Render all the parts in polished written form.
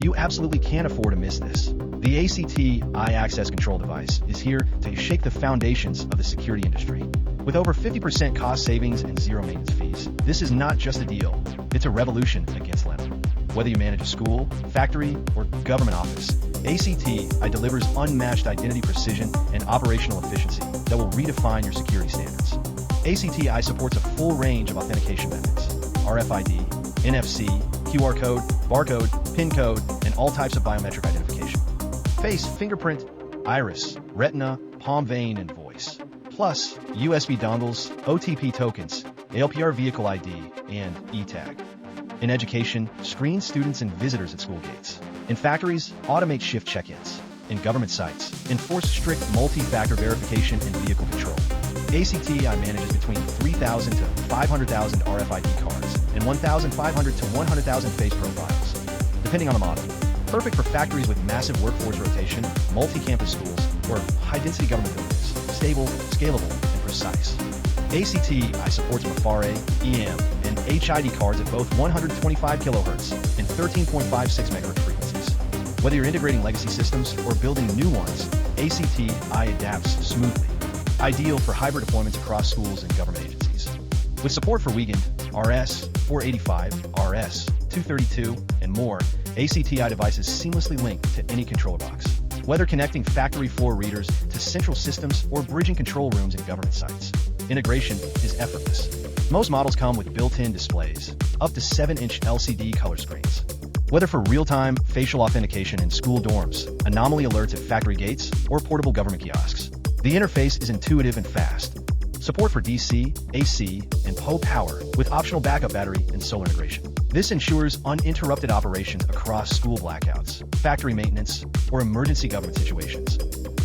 You absolutely can't afford to miss this. The ACTi Access Control Device is here to shake the foundations of the security industry. With over 50% cost savings and zero maintenance fees, this is not just a deal, it's a revolution against Leno. Whether you manage a school, factory, or government office, ACTi delivers unmatched identity precision and operational efficiency that will redefine your security standards. ACTi supports a full range of authentication methods: RFID, NFC, QR code, barcode, PIN code, and all types of biometric identification. Face, fingerprint, iris, retina, palm vein, and voice. Plus, USB dongles, OTP tokens, ALPR vehicle ID, and e-tag. In education, screen students and visitors at school gates. In factories, automate shift check-ins. In government sites, enforce strict multi-factor verification and vehicle control. ACTi manages between 3,000 to 500,000 RFID cards and 1,500 to 100,000 face profiles, depending on the model. Perfect for factories with massive workforce rotation, multi-campus schools, or high-density government buildings. Stable, scalable, and precise. ACTi supports Mifare, EM, and HID cards at both 125 kHz and 13.56 MHz frequencies. Whether you're integrating legacy systems or building new ones, ACTi adapts smoothly. Ideal for hybrid deployments across schools and government agencies. With support for Wiegand, RS 485, RS 232, and more, ACTi devices seamlessly link to any controller box. Whether connecting factory floor readers to central systems or bridging control rooms in government sites, integration is effortless. Most models come with built-in displays, up to 7-inch LCD color screens. Whether for real-time facial authentication in school dorms, anomaly alerts at factory gates, or portable government kiosks, the interface is intuitive and fast. Support for DC, AC, and PO power with optional backup battery and solar integration. This ensures uninterrupted operations across school blackouts, factory maintenance, or emergency government situations.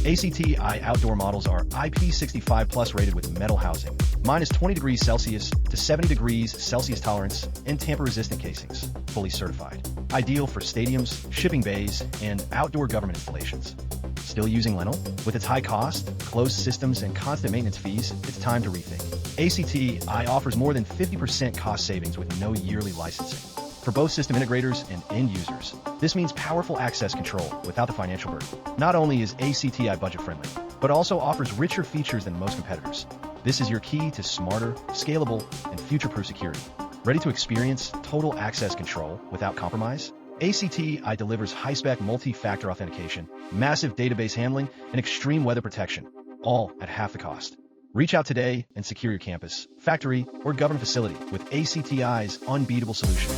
ACTi outdoor models are IP65 Plus rated with metal housing, minus 20 degrees Celsius to 70 degrees Celsius tolerance, and tamper-resistant casings, fully certified. Ideal for stadiums, shipping bays, and outdoor government installations. Still using Leno? With its high cost, closed systems, and constant maintenance fees, it's time to rethink. ACTi offers more than 50% cost savings with no yearly licensing. For both system integrators and end users, this means powerful access control without the financial burden. Not only is ACTi budget-friendly, but also offers richer features than most competitors. This is your key to smarter, scalable, and future-proof security. Ready to experience total access control without compromise? ACTi delivers high-spec multi-factor authentication, massive database handling, and extreme weather protection, all at half the cost. Reach out today and secure your campus, factory, or government facility with ACTi's unbeatable solution.